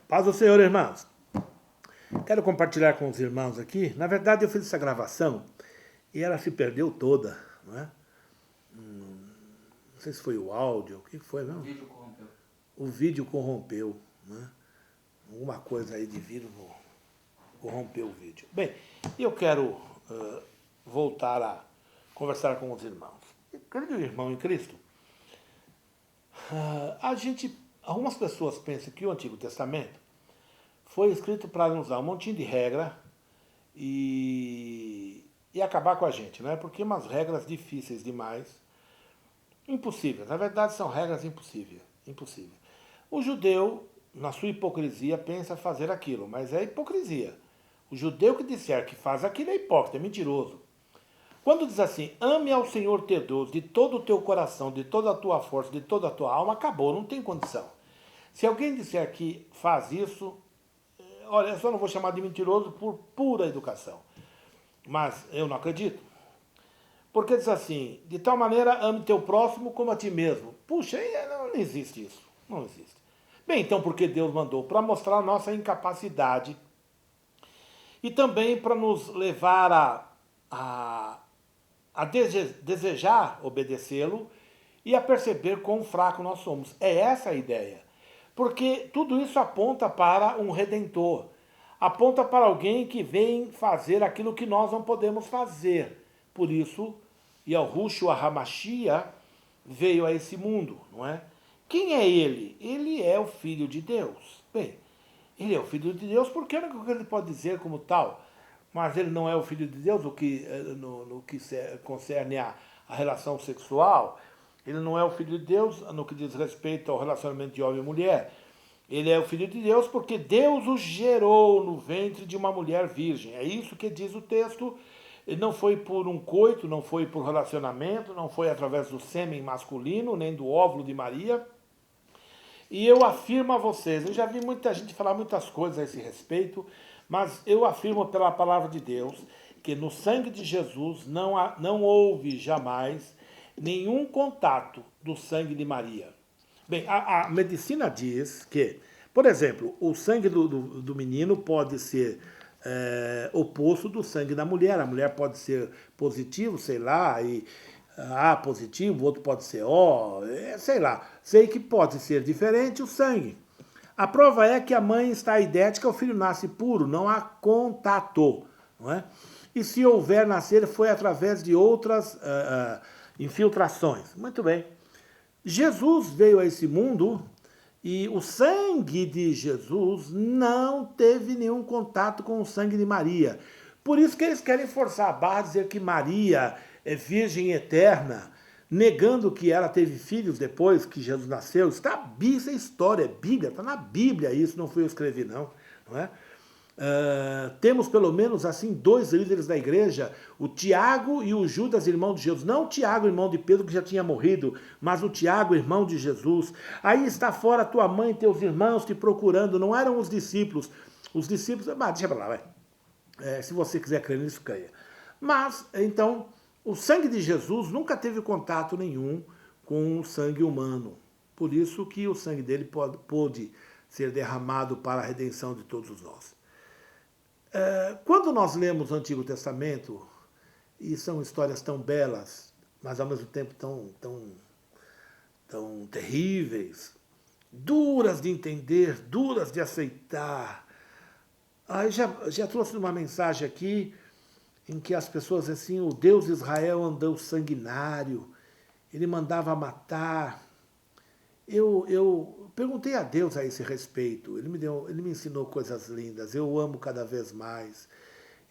Paz do Senhor, irmãos. Quero compartilhar com os irmãos aqui. Na verdade, eu fiz essa gravação e ela se perdeu toda, não é? Não sei se foi o áudio, o que foi mesmo? O vídeo corrompeu. O vídeo corrompeu, né? Alguma coisa aí de vírus corrompeu o vídeo. Bem, eu quero voltar a conversar com os irmãos. Querido irmão em Cristo, algumas pessoas pensam que o Antigo Testamento foi escrito para nos dar um montinho de regra e acabar com a gente, né? Porque umas regras difíceis demais, impossíveis. Na verdade, são regras impossíveis. O judeu, na sua hipocrisia, pensa fazer aquilo, mas é hipocrisia. O judeu que disser que faz aquilo é hipócrita, é mentiroso. Quando diz assim, ame ao Senhor teu Deus de todo o teu coração, de toda a tua força, de toda a tua alma, acabou, não tem condição. Se alguém disser que faz isso, olha, eu só não vou chamar de mentiroso por pura educação. Mas eu não acredito. Porque diz assim, de tal maneira ame teu próximo como a ti mesmo. Puxa, não existe isso. Não existe. Bem, então por que Deus mandou? Para mostrar a nossa incapacidade e também para nos levar a desejar obedecê-lo e a perceber quão fraco nós somos. É essa a ideia. Porque tudo isso aponta para um Redentor. Aponta para alguém que vem fazer aquilo que nós não podemos fazer. Por isso, Yahushua HaMashiach veio a esse mundo, não é? Quem é ele? Ele é o Filho de Deus. Bem, ele é o Filho de Deus porque é o que ele pode dizer como tal. Mas ele não é o Filho de Deus no que concerne a relação sexual. Ele não é o Filho de Deus no que diz respeito ao relacionamento de homem e mulher. Ele é o Filho de Deus porque Deus o gerou no ventre de uma mulher virgem. É isso que diz o texto. Ele não foi por um coito, não foi por relacionamento, não foi através do sêmen masculino, nem do óvulo de Maria. E eu afirmo a vocês, eu já vi muita gente falar muitas coisas a esse respeito, mas eu afirmo pela palavra de Deus que no sangue de Jesus não houve jamais nenhum contato do sangue de Maria. Bem, a medicina diz que, por exemplo, o sangue do menino pode ser oposto do sangue da mulher. A mulher pode ser positivo, sei lá, e A positivo, o outro pode ser O, sei lá. Sei que pode ser diferente o sangue. A prova é que a mãe está idética, o filho nasce puro, não há contato. Não é? E se houver nascer, foi através de outras infiltrações. Muito bem. Jesus veio a esse mundo e o sangue de Jesus não teve nenhum contato com o sangue de Maria. Por isso que eles querem forçar a barra, dizer que Maria é virgem eterna, negando que ela teve filhos depois que Jesus nasceu. Isso é história, é Bíblia, está na Bíblia isso, não fui eu escrever não é? Temos pelo menos assim 2 líderes da igreja, o Tiago e o Judas, irmão de Jesus. Não o Tiago, irmão de Pedro, que já tinha morrido, mas o Tiago, irmão de Jesus. Aí está fora tua mãe e teus irmãos te procurando. Não eram os discípulos. Os discípulos, deixa pra lá, vai. Se você quiser crer nisso, creia. Mas, então, o sangue de Jesus nunca teve contato nenhum com o sangue humano. Por isso que o sangue dele pôde ser derramado para a redenção de todos nós. Quando nós lemos o Antigo Testamento, e são histórias tão belas, mas ao mesmo tempo tão terríveis, duras de entender, duras de aceitar. Aí já trouxe uma mensagem aqui em que as pessoas assim, o Deus de Israel andou sanguinário, ele mandava matar. Eu perguntei a Deus a esse respeito. Ele me ensinou coisas lindas. Eu o amo cada vez mais.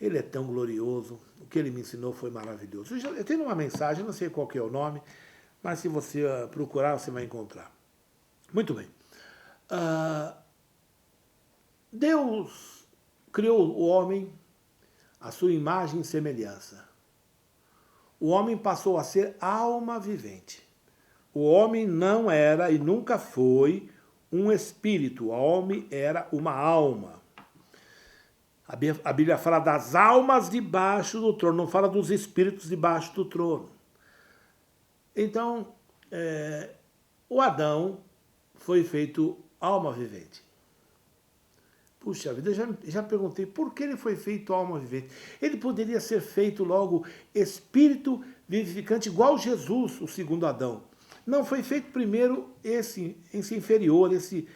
Ele é tão glorioso. O que ele me ensinou foi maravilhoso. Eu tenho uma mensagem, não sei qual que é o nome, mas se você procurar, você vai encontrar. Muito bem. Deus criou o homem à sua imagem e semelhança. O homem passou a ser alma vivente. O homem não era e nunca foi um espírito. O homem era uma alma. A Bíblia fala das almas debaixo do trono, não fala dos espíritos debaixo do trono. Então, o Adão foi feito alma vivente. puxa vida, eu já perguntei por que ele foi feito alma vivente. Ele poderia ser feito logo espírito vivificante, igual Jesus, o segundo Adão. Não, foi feito primeiro esse inferior, esse...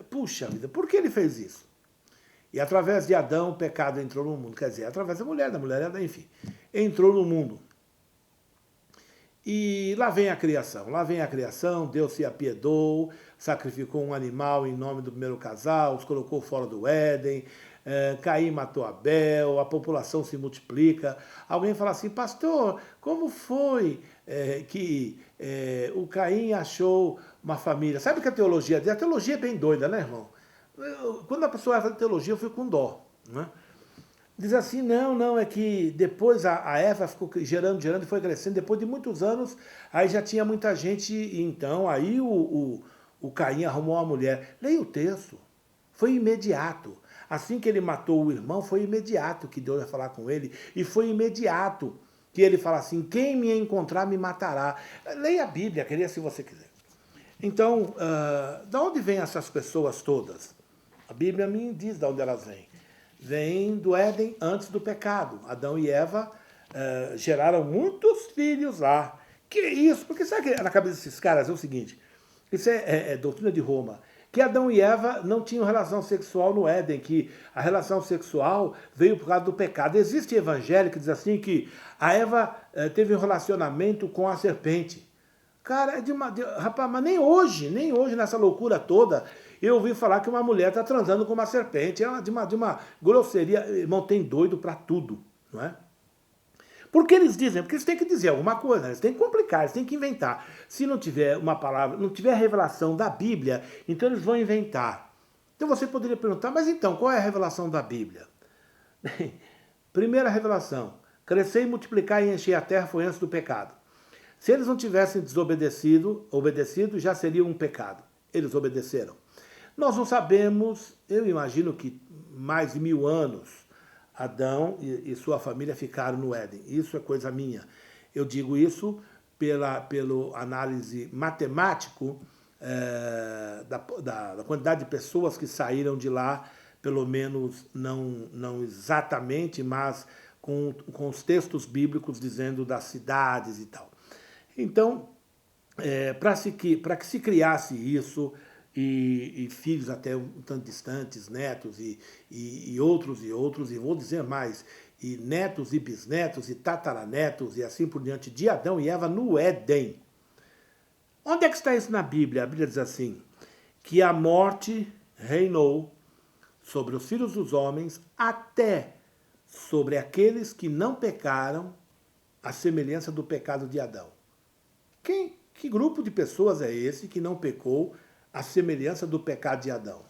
Puxa vida, por que ele fez isso? E através de Adão o pecado entrou no mundo. Quer dizer, através da mulher enfim, entrou no mundo. E lá vem a criação, Deus se apiedou, sacrificou um animal em nome do primeiro casal, os colocou fora do Éden, Caim matou Abel, a população se multiplica. Alguém fala assim, pastor, como foi que o Caim achou uma família? Sabe que a teologia é bem doida, né, irmão? Quando a pessoa vai fazer teologia, eu fico com dó, né? Diz assim, não, é que depois a Eva ficou gerando e foi crescendo, depois de muitos anos, aí já tinha muita gente, então aí o Caim arrumou uma mulher. Leia o texto, foi imediato. Assim que ele matou o irmão, foi imediato que Deus ia falar com ele, e foi imediato que ele fala assim, quem me encontrar me matará. Leia a Bíblia, queria se você quiser. Então, de onde vêm essas pessoas todas? A Bíblia me diz de onde elas vêm. Vem do Éden antes do pecado. Adão e Eva geraram muitos filhos lá. Que isso? Porque sabe que na cabeça desses caras é o seguinte, isso é doutrina de Roma, que Adão e Eva não tinham relação sexual no Éden, que a relação sexual veio por causa do pecado. Existe evangelho que diz assim que a Eva teve um relacionamento com a serpente. Cara, rapaz, mas nem hoje, nessa loucura toda, eu ouvi falar que uma mulher está transando com uma serpente. É de uma grosseria. Irmão, tem doido para tudo, não é? Por que eles dizem? Porque eles têm que dizer alguma coisa, eles têm que complicar, eles têm que inventar. Se não tiver uma palavra, não tiver a revelação da Bíblia, então eles vão inventar. Então você poderia perguntar, mas então, qual é a revelação da Bíblia? Primeira revelação, crescer e multiplicar e encher a terra foi antes do pecado. Se eles não tivessem obedecido, já seria um pecado. Eles obedeceram. Nós não sabemos, eu imagino que mais de 1000 anos, Adão e sua família ficaram no Éden. Isso é coisa minha. Eu digo isso pela análise matemático da quantidade de pessoas que saíram de lá, pelo menos não exatamente, mas com os textos bíblicos dizendo das cidades e tal. Então, para que se criasse isso, e filhos até um tanto distantes, netos e outros, e vou dizer mais, e netos e bisnetos e tataranetos e assim por diante, de Adão e Eva no Éden. Onde é que está isso na Bíblia? A Bíblia diz assim, que a morte reinou sobre os filhos dos homens até sobre aqueles que não pecaram, à semelhança do pecado de Adão. Que grupo de pessoas é esse que não pecou à semelhança do pecado de Adão?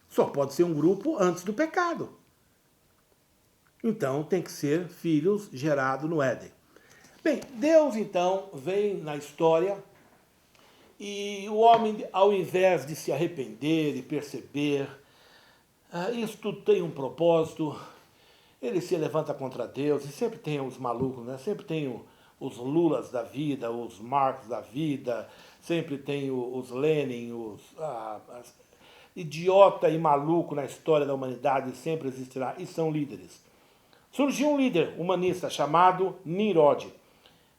Só pode ser um grupo antes do pecado. Então tem que ser filhos gerados no Éden. Bem, Deus então vem na história e o homem, ao invés de se arrepender e perceber, isso tudo tem um propósito, ele se levanta contra Deus, e sempre tem os malucos, né? Sempre tem os Lulas da vida, os Marx da vida, sempre tem os Lenin, idiota e maluco na história da humanidade, sempre existirá, e são líderes. Surgiu um líder humanista chamado Nimrod.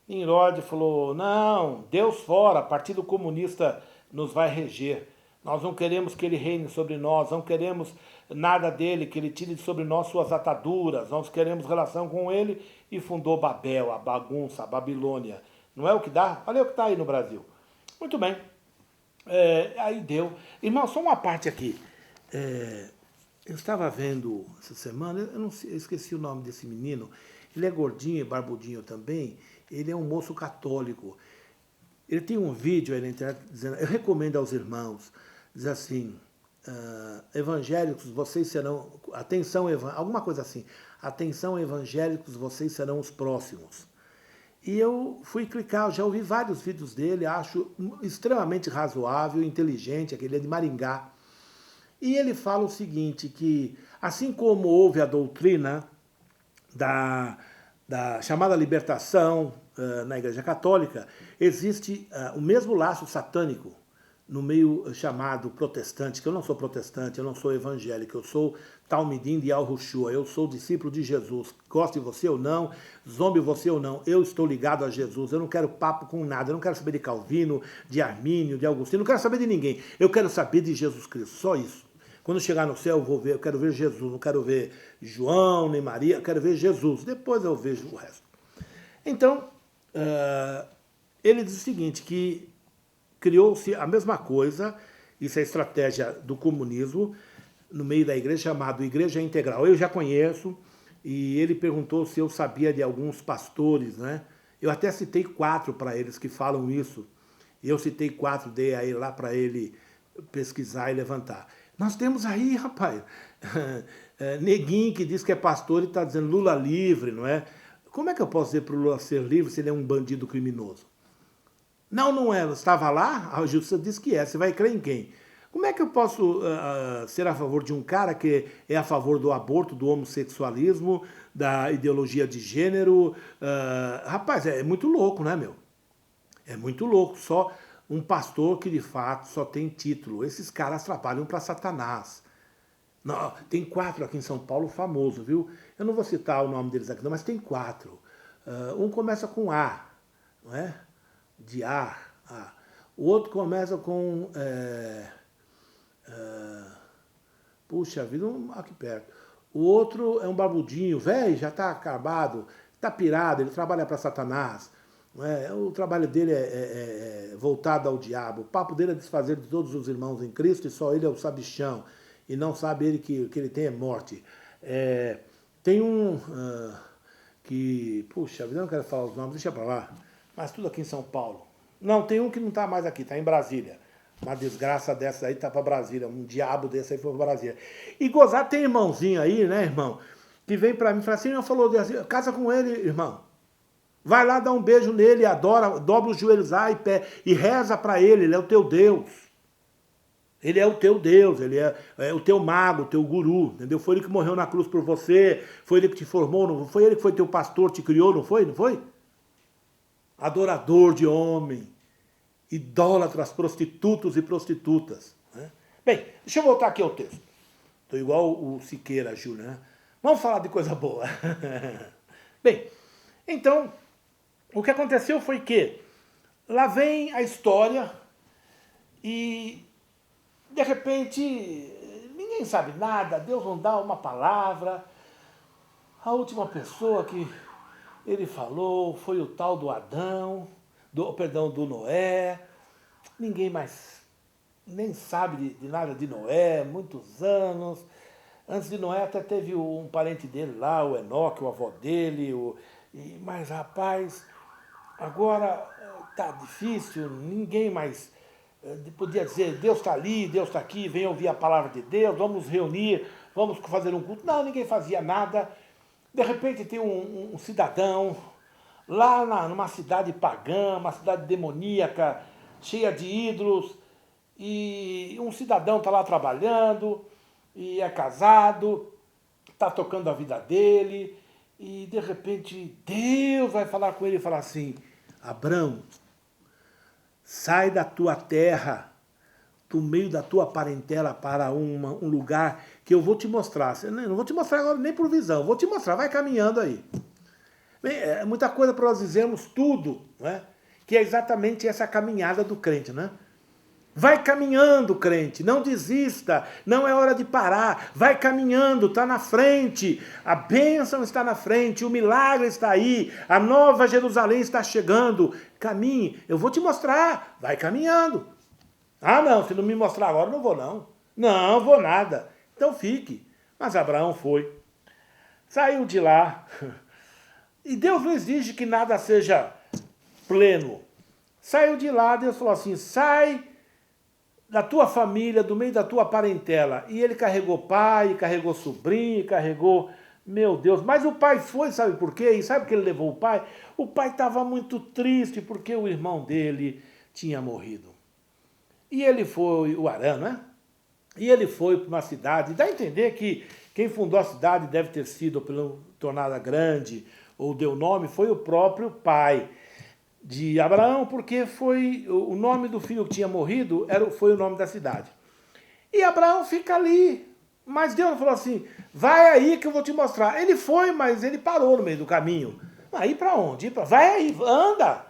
Nimrod falou, não, Deus fora, Partido Comunista nos vai reger. Nós não queremos que ele reine sobre nós, não queremos nada dele, que ele tire sobre nós suas ataduras, nós queremos relação com ele, e fundou Babel, a bagunça, a Babilônia. Não é o que dá? Olha o que está aí no Brasil. Muito bem. Aí deu. Irmão, só uma parte aqui. Eu estava vendo essa semana, eu esqueci o nome desse menino, ele é gordinho e barbudinho também, ele é um moço católico. Ele tem um vídeo aí na internet dizendo, eu recomendo aos irmãos, diz assim, evangélicos, vocês serão, atenção, alguma coisa assim, atenção evangélicos, vocês serão os próximos. E eu fui clicar, eu já ouvi vários vídeos dele, acho extremamente razoável, inteligente, aquele é de Maringá. E ele fala o seguinte, que assim como houve a doutrina da chamada libertação na Igreja Católica, existe o mesmo laço satânico no meio chamado protestante, que eu não sou protestante, eu não sou evangélico, eu sou Talmidim de Al-Hushua, eu sou discípulo de Jesus. Goste você ou não, zombe você ou não, eu estou ligado a Jesus, eu não quero papo com nada, eu não quero saber de Calvino, de Armínio, de Agostinho, não quero saber de ninguém, eu quero saber de Jesus Cristo, só isso. Quando chegar no céu, eu quero ver Jesus, não quero ver João nem Maria, eu quero ver Jesus, depois eu vejo o resto. Então, ele diz o seguinte, que criou-se a mesma coisa, isso é a estratégia do comunismo, no meio da igreja, chamado Igreja Integral. Eu já conheço, e ele perguntou se eu sabia de alguns pastores, né? Eu até citei 4 para eles que falam isso. Eu citei 4, dei aí lá para ele pesquisar e levantar. Nós temos aí, rapaz, neguinho que diz que é pastor e está dizendo Lula livre, não é? Como é que eu posso dizer para o Lula ser livre se ele é um bandido criminoso? Não, não é. Estava lá, a justiça diz que é. Você vai crer em quem? Como é que eu posso ser a favor de um cara que é a favor do aborto, do homossexualismo, da ideologia de gênero? Rapaz, é muito louco, né, meu? É muito louco. Só um pastor que, de fato, só tem título. Esses caras trabalham para Satanás. Não, tem 4 aqui em São Paulo famoso, viu? Eu não vou citar o nome deles aqui, não, mas tem 4. Um começa com A, não é? De ar. O outro começa com... puxa vida, aqui perto. O outro é um barbudinho, velho, já está acabado, está pirado, ele trabalha para Satanás. Não é? O trabalho dele é voltado ao diabo. O papo dele é desfazer de todos os irmãos em Cristo e só ele é o sabichão. E não sabe ele que o que ele tem é morte. Tem um que... Puxa vida, eu não quero falar os nomes, deixa para lá. Mas tudo aqui em São Paulo. Não, tem um que não está mais aqui, está em Brasília. Uma desgraça dessa aí está para Brasília. Um diabo desse aí foi para Brasília. E gozar, tem irmãozinho aí, né, irmão? Que vem para mim e fala assim, eu falou, casa com ele, irmão. Vai lá dar um beijo nele, adora, dobra os joelhos lá e reza para ele é o teu Deus. Ele é o teu Deus, ele é o teu mago, o teu guru, entendeu? Foi ele que morreu na cruz por você, foi ele que te formou, não foi ele que foi teu pastor, te criou, não foi? Não foi? Adorador de homem, idólatras, prostitutos e prostitutas. Né? Bem, deixa eu voltar aqui ao texto. Estou igual o Siqueira, Júlio, né? Vamos falar de coisa boa. Bem, então, o que aconteceu foi que lá vem a história e, de repente, ninguém sabe nada, Deus não dá uma palavra. A última pessoa que ele falou foi o tal do Adão, do Noé. Ninguém mais nem sabe de nada de Noé, muitos anos. Antes de Noé até teve um parente dele lá, o Enoque, o avô dele. Mas, rapaz, agora tá difícil, ninguém mais podia dizer Deus está ali, Deus está aqui, vem ouvir a palavra de Deus, vamos reunir, vamos fazer um culto. Não, ninguém fazia nada. De repente tem um cidadão lá numa cidade pagã, uma cidade demoníaca, cheia de ídolos, e um cidadão está lá trabalhando, e é casado, está tocando a vida dele, e de repente Deus vai falar com ele e falar assim, Abrão, sai da tua terra, do meio da tua parentela para um lugar que eu vou te mostrar. Não vou te mostrar agora nem por visão, vou te mostrar, vai caminhando aí. Bem, é muita coisa para nós dizermos tudo, né? Que é exatamente essa caminhada do crente, né? Vai caminhando, crente, não desista, não é hora de parar, vai caminhando, está na frente, a bênção está na frente, o milagre está aí, a nova Jerusalém está chegando, caminhe, eu vou te mostrar, vai caminhando. Ah não, se não me mostrar agora, não vou não, não vou nada, então fique. Mas Abraão foi, saiu de lá, e Deus não exige que nada seja pleno, saiu de lá, Deus falou assim, sai da tua família, do meio da tua parentela. E ele carregou pai, carregou sobrinho, carregou... Meu Deus, mas o pai foi, sabe por quê? E sabe por que ele levou o pai? O pai estava muito triste porque o irmão dele tinha morrido. E ele foi, o Arã, né? E ele foi para uma cidade, dá a entender que quem fundou a cidade deve ter sido pela tornada grande, ou deu nome, foi o próprio pai. de Abraão, porque foi o nome do filho que tinha morrido foi o nome da cidade. E Abraão fica ali. Mas Deus falou assim, vai aí que eu vou te mostrar. Ele foi, mas ele parou no meio do caminho. Aí para onde? Vai aí, anda.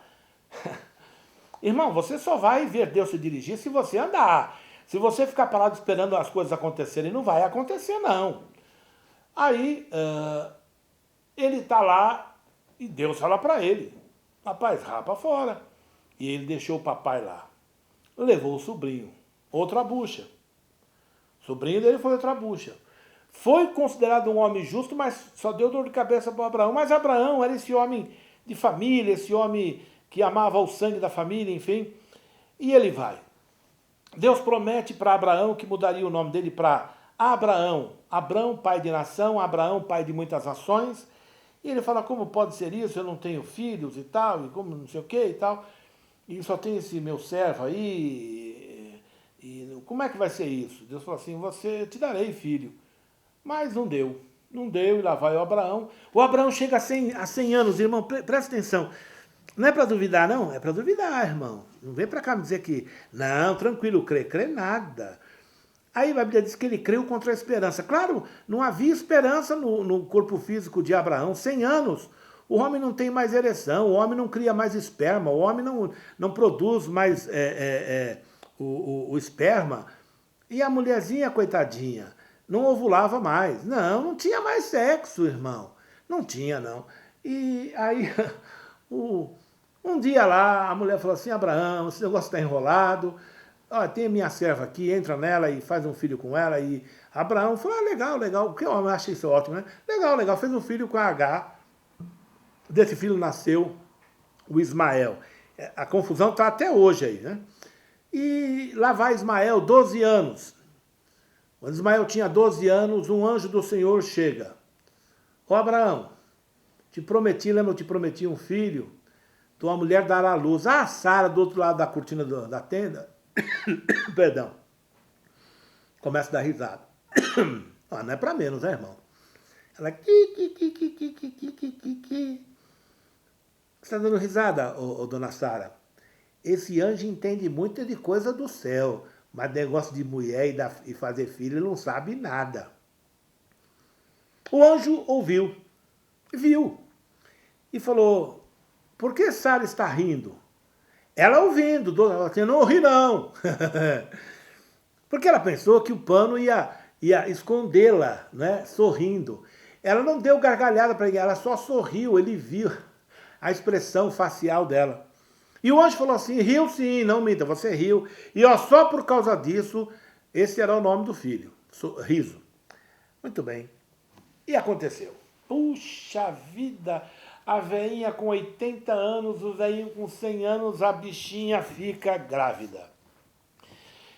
Irmão, você só vai ver Deus se dirigir se você andar. Se você ficar parado esperando as coisas acontecerem, não vai acontecer, não. Aí, ele está lá e Deus fala para ele, rapaz, rapa fora. E ele deixou o papai lá. Levou o sobrinho, outra bucha. O sobrinho dele foi outra bucha. Foi considerado um homem justo, mas só deu dor de cabeça para Abraão. Mas Abraão era esse homem de família, esse homem que amava o sangue da família, enfim. E ele vai. Deus promete para Abraão que mudaria o nome dele para Abraão. Abrão, pai de nação, Abraão, pai de muitas nações. E ele fala, como pode ser isso? Eu não tenho filhos e tal, e como não sei o que e tal. E só tem esse meu servo aí. E como é que vai ser isso? Deus falou assim, você te darei filho. Mas não deu. Não deu, e lá vai o Abraão. O Abraão chega a 100 anos, irmão, presta atenção. Não é para duvidar, não? É para duvidar, irmão. Não vem para cá me dizer que, não, tranquilo, crê nada. Aí a Bíblia diz que ele creu contra a esperança. Claro, não havia esperança no corpo físico de Abraão. 100 anos, o homem não tem mais ereção, o homem não cria mais esperma, o homem não produz mais o esperma. E a mulherzinha, coitadinha, não ovulava mais. Não tinha mais sexo, irmão. Não tinha, não. E aí, um dia lá, a mulher falou assim, Abraão, esse negócio está enrolado, tem a minha serva aqui, entra nela e faz um filho com ela. E Abraão falou, legal, que eu acho isso ótimo, né? Legal, fez um filho com a Agar. Desse filho nasceu o Ismael. A confusão está até hoje aí, né? E lá vai Ismael, 12 anos. Quando Ismael tinha 12 anos, um anjo do Senhor chega. Ô Abraão, lembra, eu te prometi um filho? Tua mulher dará à luz. Ah, Sara, do outro lado da cortina da tenda, perdão, começa a dar risada. Não é pra menos, né, irmão? Ela, Você tá dando risada, dona Sara? Esse anjo entende muito de coisa do céu, mas negócio de mulher e fazer filho, ele não sabe nada. O anjo ouviu, viu, e falou, por que Sara está rindo? Ela ouvindo, ela disse, não ri não. Porque ela pensou que o pano ia escondê-la, né, sorrindo. Ela não deu gargalhada para ninguém, ela só sorriu, ele viu a expressão facial dela. E o anjo falou assim, riu sim, não minta, você riu. E só por causa disso, esse era o nome do filho, Riso. Muito bem. E aconteceu. Puxa vida, a veinha com 80 anos, o velhinho com 100 anos, a bichinha fica grávida.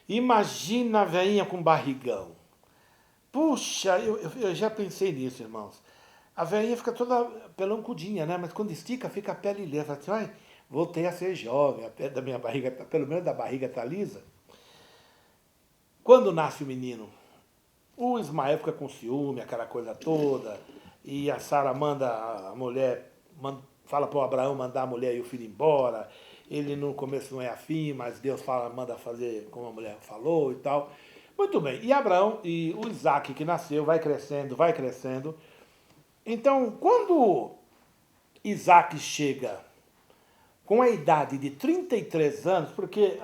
Imagina a veinha com barrigão. Puxa, eu já pensei nisso, irmãos. A veinha fica toda pelancudinha, né? Mas quando estica, fica a pele lisa. Assim, ai, voltei a ser jovem, a pele da minha barriga, pelo menos da barriga tá lisa. Quando nasce o menino, o Ismael fica com ciúme, aquela coisa toda, e a Sara manda a mulher, fala para o Abraão mandar a mulher e o filho embora. Ele no começo não é afim, mas Deus manda fazer como a mulher falou e tal. Muito bem, e Abraão e o Isaac que nasceu, vai crescendo. Então, quando Isaac chega com a idade de 33 anos, porque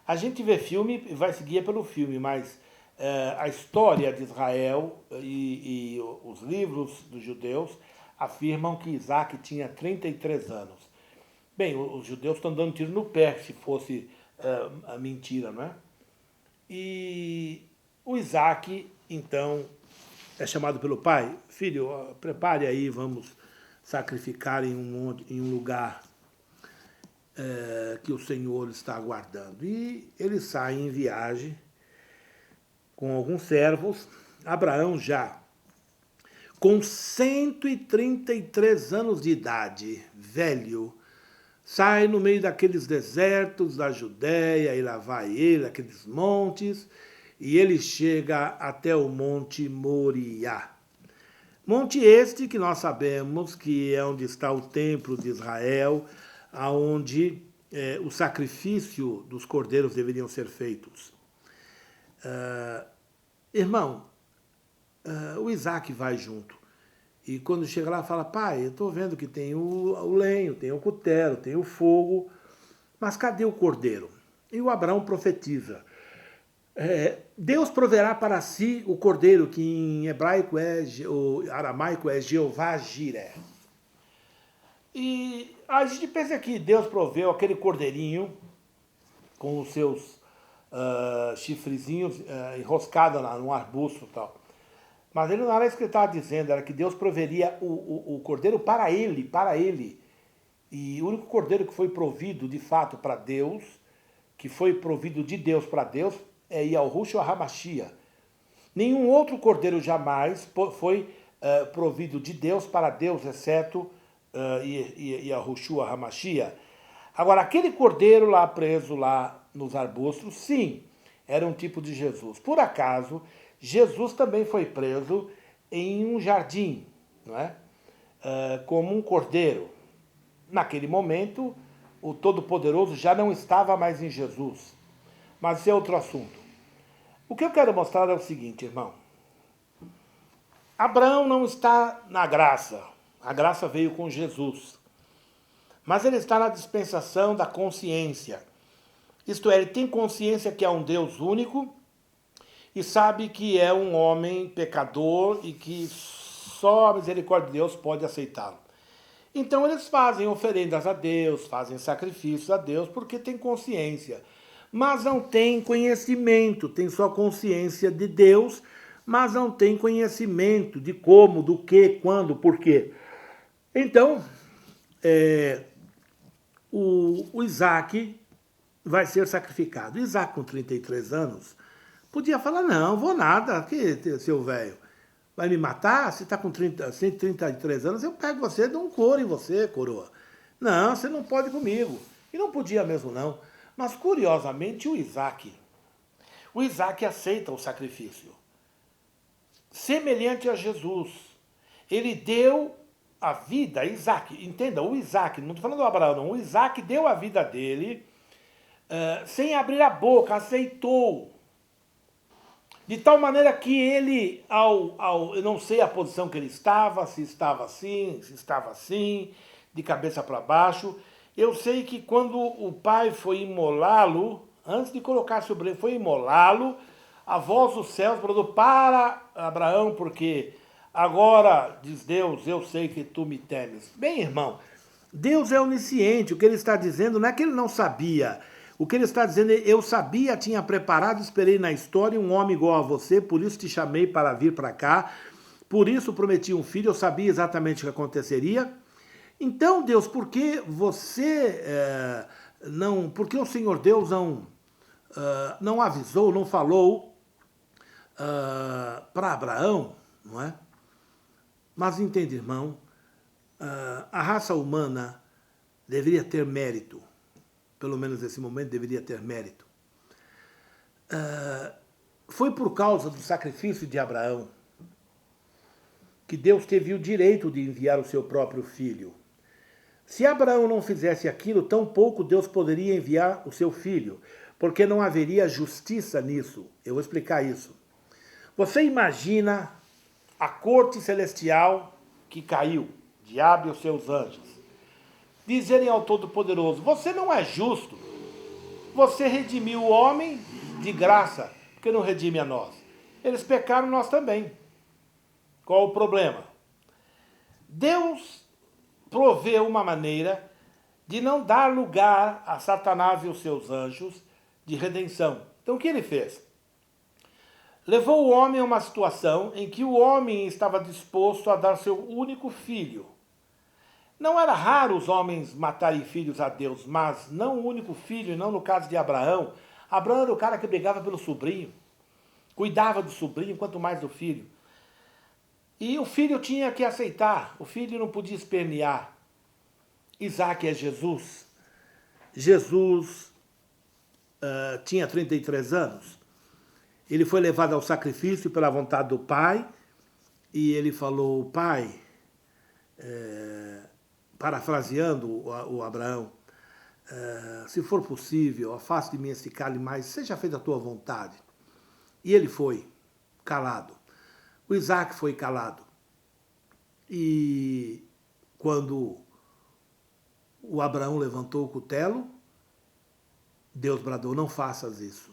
a gente vê filme e vai seguir pelo filme, mas a história de Israel e os livros dos judeus afirmam que Isaac tinha 33 anos. Bem, os judeus estão dando tiro no pé, se fosse a mentira, não é? E o Isaac, então, é chamado pelo pai, filho, prepare aí, vamos sacrificar em um lugar que o Senhor está aguardando. E ele sai em viagem com alguns servos. Abraão já com 133 anos de idade, velho, sai no meio daqueles desertos da Judéia, e lá vai ele, aqueles montes, e ele chega até o Monte Moriá. Monte este que nós sabemos que é onde está o templo de Israel, onde o sacrifício dos cordeiros deveriam ser feitos. Irmão, o Isaac vai junto. E quando chega lá, fala, pai, eu estou vendo que tem o lenho, tem o cutelo, tem o fogo, mas cadê o cordeiro? E o Abraão profetiza. Deus proverá para si o cordeiro, que em hebraico ou aramaico é Jeová Jiré. E a gente pensa que Deus proveu aquele cordeirinho com os seus chifrezinhos enroscados num arbusto e tal. Mas ele não era isso que ele estava dizendo, era que Deus proveria o cordeiro para ele. E o único cordeiro que foi provido de fato para Deus, que foi provido de Deus para Deus, é Yahushua HaMashiach. Nenhum outro cordeiro jamais foi provido de Deus para Deus, exceto Yahushua HaMashiach. Agora, aquele cordeiro lá preso lá nos arbustos, sim, era um tipo de Jesus. Por acaso, Jesus também foi preso em um jardim, não é? Como um cordeiro. Naquele momento, o Todo-Poderoso já não estava mais em Jesus. Mas isso é outro assunto. O que eu quero mostrar é o seguinte, irmão. Abraão não está na graça. A graça veio com Jesus. Mas ele está na dispensação da consciência. Isto é, ele tem consciência que há um Deus único e sabe que é um homem pecador e que só a misericórdia de Deus pode aceitá-lo. Então eles fazem oferendas a Deus, fazem sacrifícios a Deus, porque tem consciência. Mas não tem conhecimento, tem só consciência de Deus, mas não tem conhecimento de como, do que, quando, por quê. Então, o Isaac vai ser sacrificado. Isaac, com 33 anos, podia falar, não, vou nada, que seu velho. Vai me matar? Você está com 133 anos, eu pego você, dou um couro em você, coroa. Não, você não pode comigo. E não podia mesmo, não. Mas, curiosamente, o Isaac aceita o sacrifício. Semelhante a Jesus. Ele deu a vida, Isaac, entenda, o Isaac, não estou falando do Abraão, não, o Isaac deu a vida dele sem abrir a boca, aceitou. De tal maneira que ele, eu não sei a posição que ele estava, se estava assim, de cabeça para baixo. Eu sei que quando o pai foi imolá-lo, antes de colocar sobre ele, foi imolá-lo, a voz dos céus bradou, para Abraão, porque agora, diz Deus, eu sei que tu me temes. Bem, irmão, Deus é onisciente, o que ele está dizendo não é que ele não sabia. O que ele está dizendo é, eu sabia, tinha preparado, esperei na história um homem igual a você, por isso te chamei para vir para cá, por isso prometi um filho, eu sabia exatamente o que aconteceria. Então, Deus, por que você não... Por que o Senhor Deus não avisou, não falou para Abraão, não é? Mas entende, irmão, a raça humana deveria ter mérito. Pelo menos nesse momento deveria ter mérito. Foi por causa do sacrifício de Abraão que Deus teve o direito de enviar o seu próprio filho. Se Abraão não fizesse aquilo, tampouco Deus poderia enviar o seu filho, porque não haveria justiça nisso. Eu vou explicar isso. Você imagina a corte celestial que caiu, diabo e os seus anjos, dizerem ao Todo-Poderoso, você não é justo, você redimiu o homem de graça, porque não redime a nós. Eles pecaram, nós também. Qual o problema? Deus proveu uma maneira de não dar lugar a Satanás e os seus anjos de redenção. Então o que ele fez? Levou o homem a uma situação em que o homem estava disposto a dar seu único filho. Não era raro os homens matarem filhos a Deus, mas não o único filho, e não no caso de Abraão. Abraão era o cara que brigava pelo sobrinho, cuidava do sobrinho, quanto mais do filho. E o filho tinha que aceitar, o filho não podia espernear. Isaac é Jesus. Jesus tinha 33 anos. Ele foi levado ao sacrifício pela vontade do pai, e ele falou, pai, parafraseando o Abraão, se for possível, afaste de mim esse cálice, mas seja feita a tua vontade. E ele foi calado. O Isaac foi calado. E quando o Abraão levantou o cutelo, Deus bradou, não faças isso,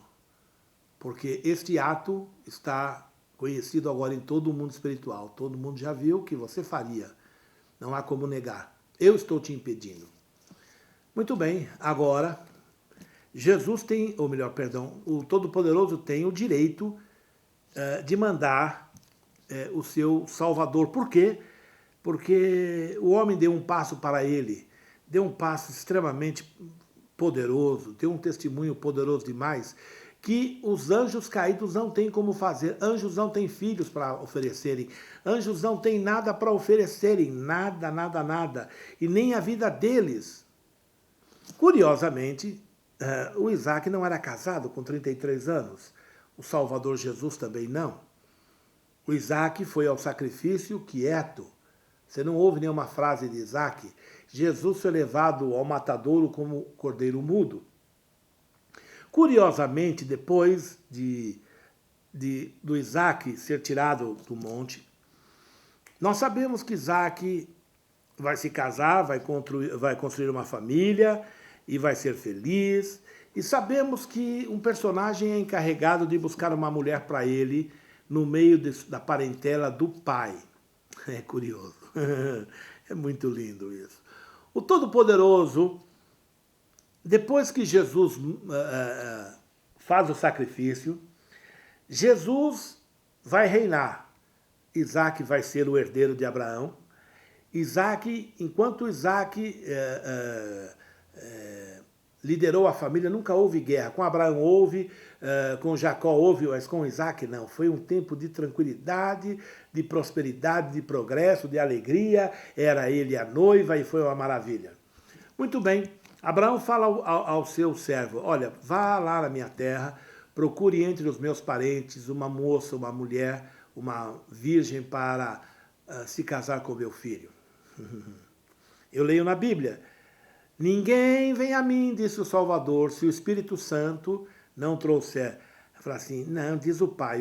porque este ato está conhecido agora em todo o mundo espiritual. Todo mundo já viu o que você faria. Não há como negar. Eu estou te impedindo. Muito bem, agora Jesus tem, ou melhor, perdão, o Todo-Poderoso tem o direito de mandar o seu Salvador. Por quê? Porque o homem deu um passo para ele, deu um passo extremamente poderoso, deu um testemunho poderoso demais, que os anjos caídos não têm como fazer. Anjos não têm filhos para oferecerem. Anjos não têm nada para oferecerem. Nada, nada, nada. E nem a vida deles. Curiosamente, o Isaac não era casado com 33 anos. O Salvador Jesus também não. O Isaac foi ao sacrifício quieto. Você não ouve nenhuma frase de Isaac. Jesus foi levado ao matadouro como cordeiro mudo. Curiosamente, depois do Isaac ser tirado do monte, nós sabemos que Isaac vai se casar, vai construir uma família e vai ser feliz. E sabemos que um personagem é encarregado de buscar uma mulher para ele no meio da parentela do pai. É curioso. É muito lindo isso. O Todo-Poderoso, depois que Jesus faz o sacrifício, Jesus vai reinar. Isaac vai ser o herdeiro de Abraão. Enquanto Isaac liderou a família, nunca houve guerra. Com Abraão houve, com Jacó houve, mas com Isaac não. Foi um tempo de tranquilidade, de prosperidade, de progresso, de alegria. Era ele a noiva e foi uma maravilha. Muito bem, Abraão fala ao seu servo, olha, vá lá na minha terra, procure entre os meus parentes uma moça, uma mulher, uma virgem para se casar com meu filho. Eu leio na Bíblia, ninguém vem a mim, disse o Salvador, se o Espírito Santo não trouxer. Fala assim, não, diz o Pai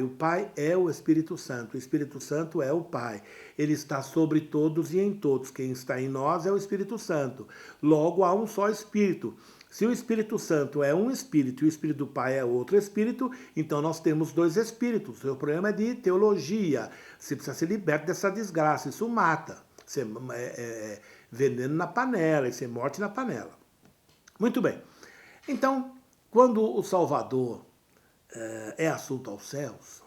é o Espírito Santo é o Pai. Ele está sobre todos e em todos. Quem está em nós é o Espírito Santo. Logo, há um só Espírito. Se o Espírito Santo é um Espírito e o Espírito do Pai é outro Espírito, então nós temos dois Espíritos. O seu problema é de teologia. Você precisa ser liberto dessa desgraça. Isso mata. Isso é veneno na panela, isso é morte na panela. Muito bem. Então, quando o Salvador é assunto aos céus,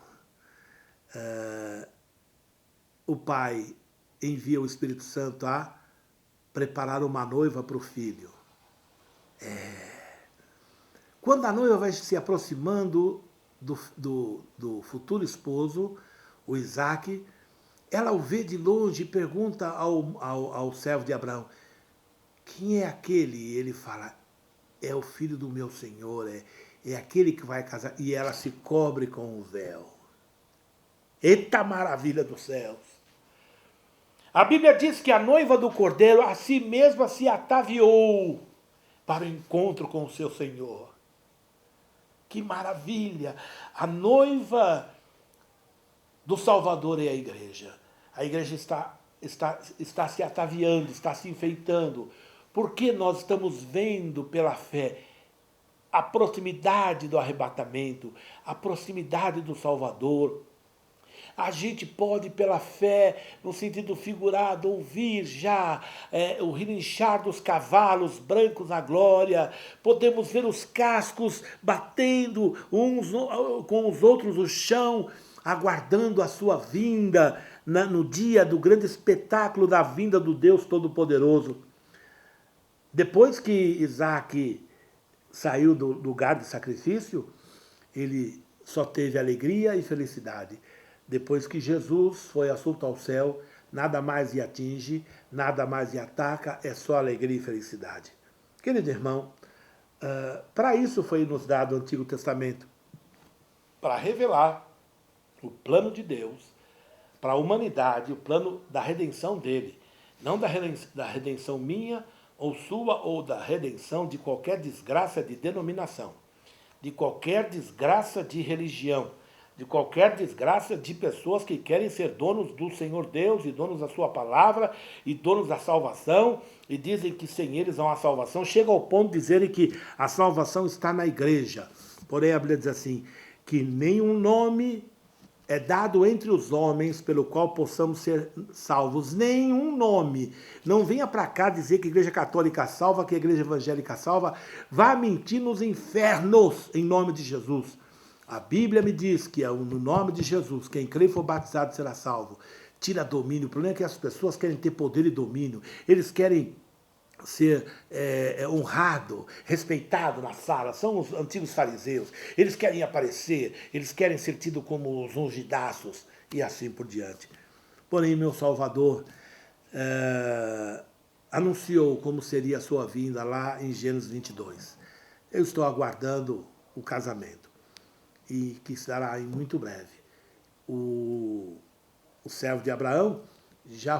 o Pai envia o Espírito Santo a preparar uma noiva para o filho. Quando a noiva vai se aproximando do futuro esposo, o Isaac, ela o vê de longe e pergunta ao servo de Abraão, quem é aquele? E ele fala, é o filho do meu Senhor, é aquele que vai casar. E ela se cobre com o véu. Eita maravilha dos céus! A Bíblia diz que a noiva do Cordeiro a si mesma se ataviou para o encontro com o seu Senhor. Que maravilha! A noiva do Salvador é a igreja. A igreja está se ataviando, está se enfeitando, porque nós estamos vendo pela fé a proximidade do arrebatamento, a proximidade do Salvador. A gente pode, pela fé, no sentido figurado, ouvir já o relinchar dos cavalos brancos na glória. Podemos ver os cascos batendo uns com os outros no chão, aguardando a sua vinda, no dia do grande espetáculo da vinda do Deus Todo-Poderoso. Depois que Isaac saiu do lugar de sacrifício, ele só teve alegria e felicidade. Depois que Jesus foi assunto ao céu, nada mais lhe atinge, nada mais lhe ataca, é só alegria e felicidade. Querido irmão, para isso foi nos dado o Antigo Testamento, para revelar o plano de Deus para a humanidade, o plano da redenção dele, não da redenção minha ou sua ou da redenção de qualquer desgraça de denominação, de qualquer desgraça de religião, de qualquer desgraça de pessoas que querem ser donos do Senhor Deus e donos da sua palavra e donos da salvação e dizem que sem eles não há salvação. Chega ao ponto de dizerem que a salvação está na igreja. Porém, a Bíblia diz assim, que nenhum nome é dado entre os homens pelo qual possamos ser salvos. Nenhum nome. Não venha para cá dizer que a igreja católica salva, que a igreja evangélica salva. Vá mentir nos infernos em nome de Jesus. A Bíblia me diz que no nome de Jesus, quem crê e for batizado será salvo. Tira domínio. O problema é que as pessoas querem ter poder e domínio. Eles querem ser honrado, respeitado na sala, são os antigos fariseus, eles querem aparecer, eles querem ser tidos como os ungidaços e assim por diante. Porém, meu Salvador anunciou como seria a sua vinda lá em Gênesis 22. Eu estou aguardando o casamento e que será em muito breve. O servo de Abraão já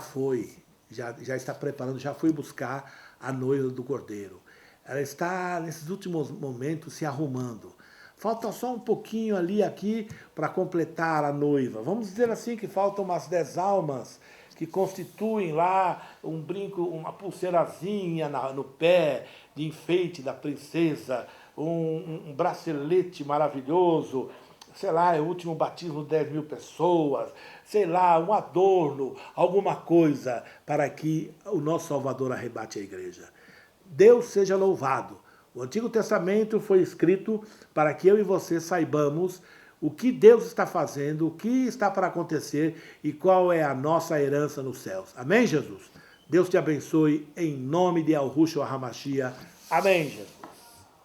está preparando, já foi buscar a noiva do Cordeiro. Ela está, nesses últimos momentos, se arrumando. Falta só um pouquinho ali, aqui, para completar a noiva. Vamos dizer assim que faltam umas 10 almas que constituem lá um brinco, uma pulseirazinha no pé, de enfeite da princesa, um bracelete maravilhoso, sei lá, é o último batismo de 10 mil pessoas, sei lá, um adorno, alguma coisa para que o nosso Salvador arrebate a igreja. Deus seja louvado. O Antigo Testamento foi escrito para que eu e você saibamos o que Deus está fazendo, o que está para acontecer e qual é a nossa herança nos céus. Amém, Jesus? Deus te abençoe em nome de Yahushua HaMashiach. Amém, Jesus.